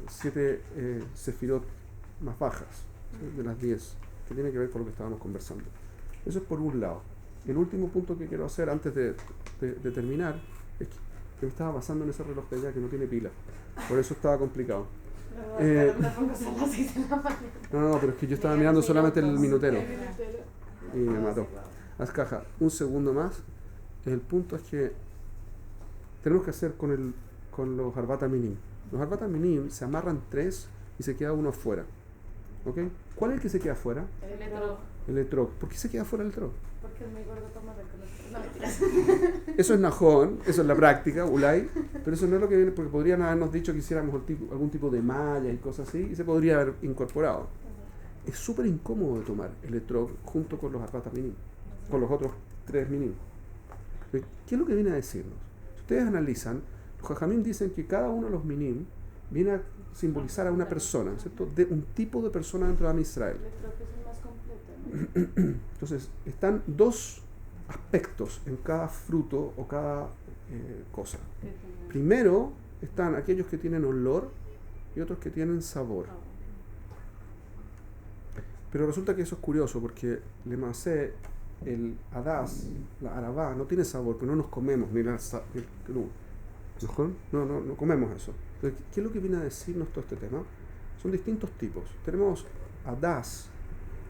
7 sefirot más bajas, ¿sí? De las 10, que tienen que ver con lo que estábamos conversando. Eso es por un lado. El último punto que quiero hacer antes de terminar es que me estaba basando en ese reloj de allá que no tiene pila. Por eso estaba complicado. No, pero es que yo estaba mirando solamente el minutero y me mató. Haz caja, un segundo más. El punto es que tenemos que hacer con los Arbat Minim. Los Arbat Minim se amarran 3 y se queda uno afuera. ¿Ok? ¿Cuál es el que se queda afuera? El etrog. El etrog. ¿Por qué se queda fuera el etrog? Porque es muy gordo, toma reconocer. No, mentiras. Eso es Najón, eso es la práctica, Ulay, pero eso no es lo que viene, porque podrían habernos dicho que hiciéramos algún tipo de malla y cosas así, y se podría haber incorporado. Es súper incómodo de tomar el etrog junto con los Arbat Minim, con los otros 3 minim. ¿Qué es lo que viene a decirnos? Si ustedes analizan, los Jajamim dicen que cada uno de los minim viene a simbolizar a una persona, ¿cierto? De un tipo de persona dentro de Am Israel. El etrog es el más completo, ¿no? Entonces, están 2 aspectos en cada fruto o cada cosa. Primero están aquellos que tienen olor y otros que tienen sabor. Pero resulta que eso es curioso porque Lemacé, el Hadas, la Arabá, no tiene sabor, pero no nos comemos, ni la no comemos eso. Entonces, ¿qué es lo que viene a decirnos todo este tema? Son distintos tipos. Tenemos Hadas,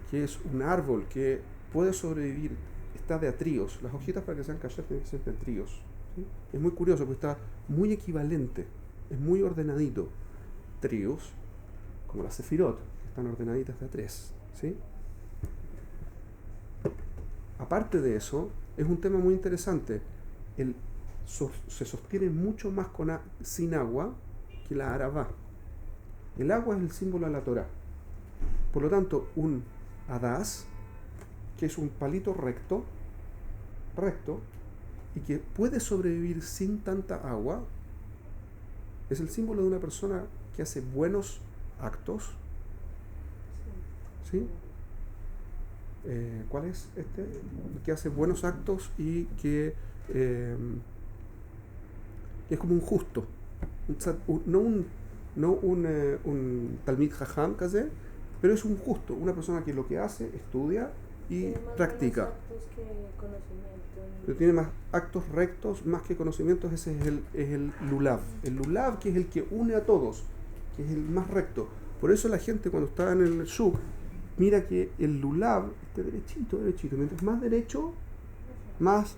que es un árbol que puede sobrevivir, está de atríos. Las hojitas para que sean kasher tienen que ser de atríos, ¿sí? Es muy curioso porque está muy equivalente, es muy ordenadito. Tríos, como las sefirot, que están ordenaditas de a 3, ¿sí? Aparte de eso, es un tema muy interesante. Se sostiene mucho más sin agua que la Arabá. El agua es el símbolo de la Torah. Por lo tanto, un Hadas, que es un palito recto, y que puede sobrevivir sin tanta agua, es el símbolo de una persona que hace buenos actos. ¿Sí? ¿Cuál es este? Que hace buenos actos y que es como un justo, no un Talmid Jajam, pero es un justo, una persona que lo que hace, estudia y practica. Pero tiene más actos rectos más que conocimientos. Ese es el lulav. El lulav, que es el que une a todos, que es el más recto. Por eso la gente cuando está en el shuk mira que el lulav esté derechito. Mientras más derecho, más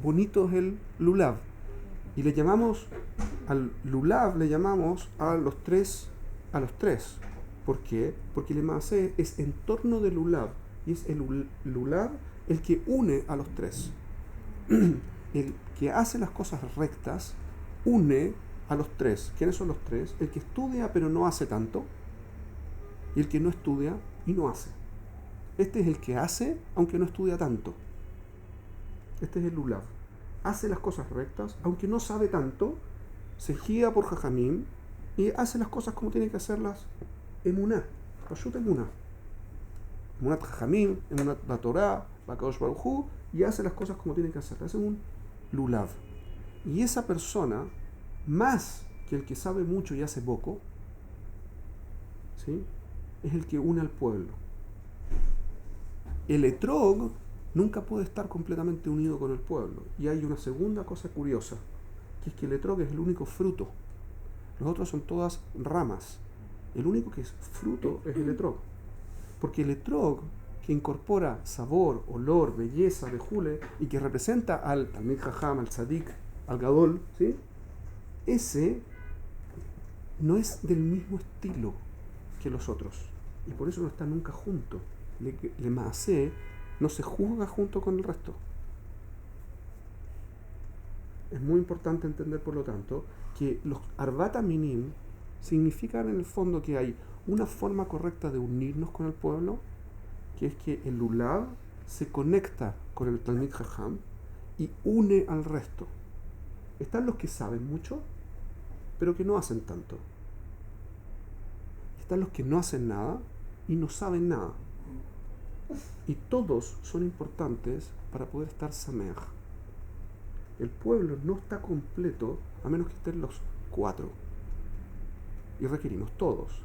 bonito es el lulav. Y le llamamos al lulav, le llamamos a los tres. ¿Por qué? Porque el Maaseh es en torno del lulav. Y es el lulav el que une a los 3. El que hace las cosas rectas une a los 3. ¿Quiénes son los 3? El que estudia pero no hace tanto, y el que no estudia y no hace. Este es el que hace aunque no estudia tanto. Este es el lulav. Hace las cosas rectas aunque no sabe tanto, se guía por Jajamim y hace las cosas como tiene que hacerlas emuná, pashut emuná. Emunat Jajamim, Emunat Batorá, Bakadosh Baruj Hu, y hace las cosas como tiene que hacer. Hace un lulav. Y esa persona, más que el que sabe mucho y hace poco, ¿sí?, es el que une al pueblo. El etrog nunca puede estar completamente unido con el pueblo. Y hay una segunda cosa curiosa, que es que el etrog es el único fruto. Los otros son todas ramas. El único que es fruto es el etrog. Porque el etrog, que incorpora sabor, olor, belleza, bejule, y que representa al Talmid Jajam, al Tzadik, al Gadol, ¿sí?, ese no es del mismo estilo que los otros. Y por eso no está nunca junto. Le Maaseh no se juzga junto con el resto. Es muy importante entender, por lo tanto, que los Arbat Aminim significan en el fondo que hay una forma correcta de unirnos con el pueblo, que es que el Lulav se conecta con el Talmid Jajam y une al resto. Están los que saben mucho, pero que no hacen tanto. Están los que no hacen nada y no saben nada. Y todos son importantes para poder estar sameach. El pueblo no está completo a menos que estén los cuatro. Y requerimos todos.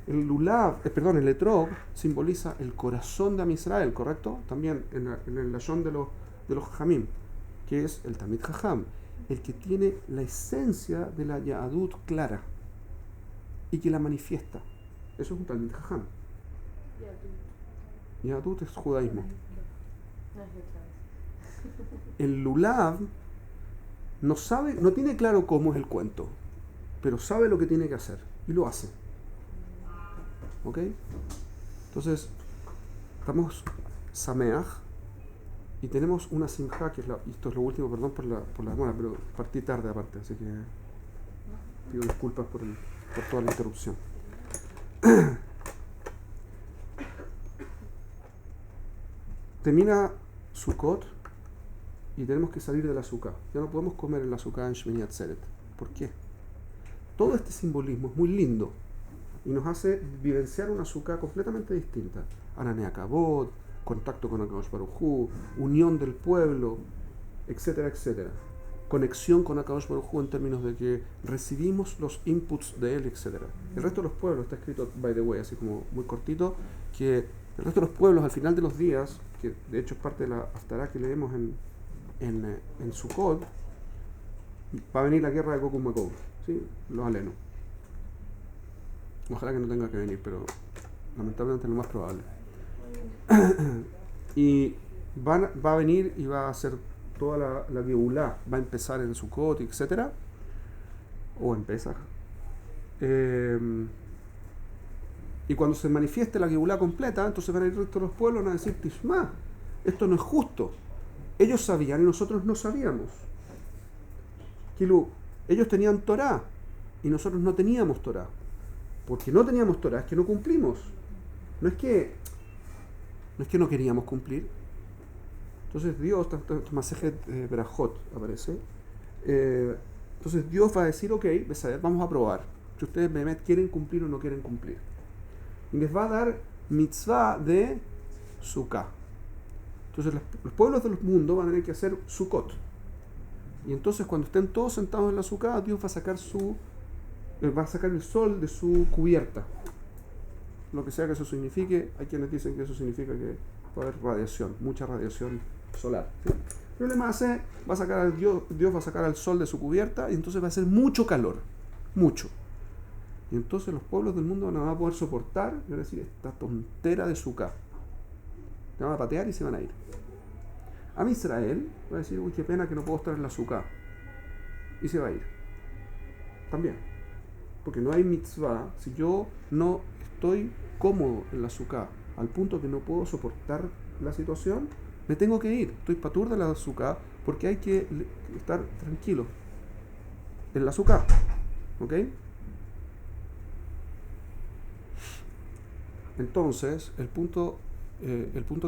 El lulav, el etrog simboliza el corazón de Am Israel, ¿correcto? También en el lashon de los jajamim, que es el Talmid Jajam, el que tiene la esencia de la Yahadut clara y que la manifiesta. Eso es un Talmid Jajam. Yahadut es judaísmo. El lulav no tiene claro cómo es el cuento, pero sabe lo que tiene que hacer y lo hace. ¿Ok? Entonces, estamos sameach y tenemos una simja, que es y esto es lo último, perdón por la demora, pero partí tarde aparte, así que pido disculpas por toda la interrupción. Termina Sukkot y tenemos que salir de la Sukkah. Ya no podemos comer en la Sukkah en Shmini Atzeret. ¿Por qué? Todo este simbolismo es muy lindo y nos hace vivenciar una Sukkah completamente distinta. Ananea Kabod, contacto con Akadosh Baruj Hu, unión del pueblo, etcétera, etcétera. Conexión con Akadosh Baruj Hu en términos de que recibimos los inputs de él, etcétera. El resto de los pueblos está escrito, by the way, así como muy cortito, que el resto de los pueblos al final de los días, que de hecho es parte de la Haftará que leemos en Sukkot, va a venir la guerra de Gog y Magog, ¿sí? Los alenos. Ojalá que no tenga que venir, pero lamentablemente es lo más probable. Y va a venir y va a hacer toda la Geulá, va a empezar en Sukkot, etcétera, o en Pesach. Y cuando se manifieste la Geulá completa, entonces van a ir el resto de los pueblos a decir: Tishma, esto no es justo. Ellos sabían y nosotros no sabíamos. Kilu, ellos tenían Torá y nosotros no teníamos Torá. Porque no teníamos Torá, es que no cumplimos. No es que no queríamos cumplir. Entonces Dios, Masejet Berajot aparece. Entonces Dios va a decir: ok, vamos a probar si ustedes quieren cumplir o no quieren cumplir. Y les va a dar mitzvah de Sukkah. Entonces los pueblos del mundo van a tener que hacer Sukkot. Y entonces cuando estén todos sentados en la Sukkah, Dios va a sacar el sol de su cubierta. Lo que sea que eso signifique. Hay quienes dicen que eso significa que va a haber radiación, mucha radiación solar, ¿sí? El problema va a sacar Dios va a sacar al sol de su cubierta y entonces va a hacer mucho calor, mucho. Y entonces los pueblos del mundo no van a poder soportar, es decir, esta tontera de Sukkah. Se van a patear y se van a ir. Am Israel va a decir: uy, qué pena que no puedo estar en la Sukkah. Y se va a ir. También. Porque no hay mitzvah. Si yo no estoy cómodo en la Sukkah al punto que no puedo soportar la situación, me tengo que ir. Estoy patur de la Sukkah porque hay que estar tranquilo en la Sukkah. ¿Ok? Entonces, el punto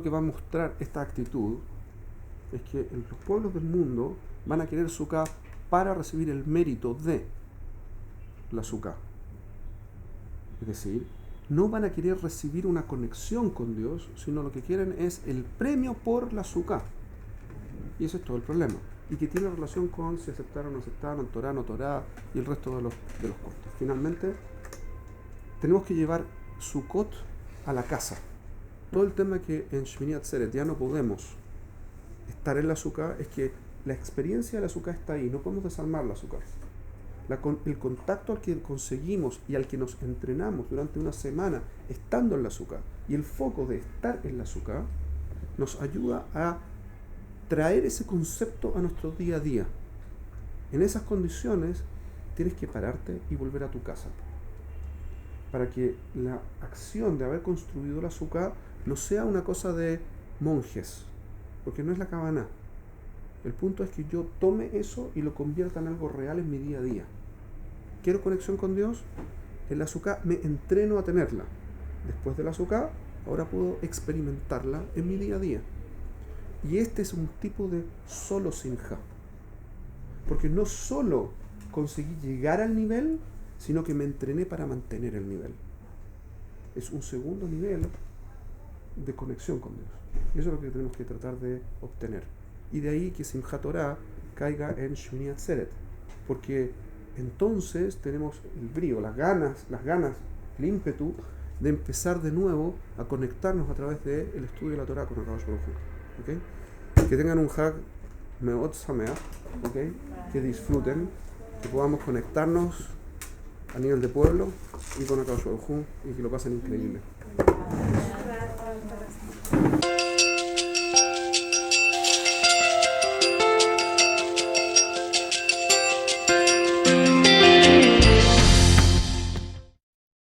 que va a mostrar esta actitud es que los pueblos del mundo van a querer Sukkah para recibir el mérito de la Sukkah. Es decir, no van a querer recibir una conexión con Dios, sino lo que quieren es el premio por la Sukkah. Y ese es todo el problema. Y que tiene relación con si aceptaron o no aceptaron, Torah, no Torah y el resto de los cortes. Finalmente, tenemos que llevar Sukkot a la casa. Todo el tema que en Shmini Atzeret ya no podemos estar en la Sukkah es que la experiencia de la Sukkah está ahí, no podemos desarmar la Sukkah. El contacto al que conseguimos y al que nos entrenamos durante una semana estando en la Sukkah y el foco de estar en la Sukkah nos ayuda a traer ese concepto a nuestro día a día. En esas condiciones tienes que pararte y volver a tu casa para que la acción de haber construido la Sukkah no sea una cosa de monjes, porque no es la Kavanah. El punto es que yo tome eso y lo convierta en algo real en mi día a día. ¿Quiero conexión con Dios? En la Sukkah me entreno a tenerla. Después de la Sukkah, ahora puedo experimentarla en mi día a día. Y este es un tipo de solo simja. Porque no solo conseguí llegar al nivel, sino que me entrené para mantener el nivel. Es un segundo nivel de conexión con Dios. Y eso es lo que tenemos que tratar de obtener. Y de ahí que Simchat Torah caiga en Shmini Atzeret, porque entonces tenemos el brío, las ganas, el ímpetu de empezar de nuevo a conectarnos a través del estudio de la Torah con Akadosh Baruj Hu. ¿Okay? Que tengan un Hag Meot Sameach, ¿okay? Que disfruten, que podamos conectarnos a nivel de pueblo y con Akadosh Baruj Hu y que lo pasen increíble.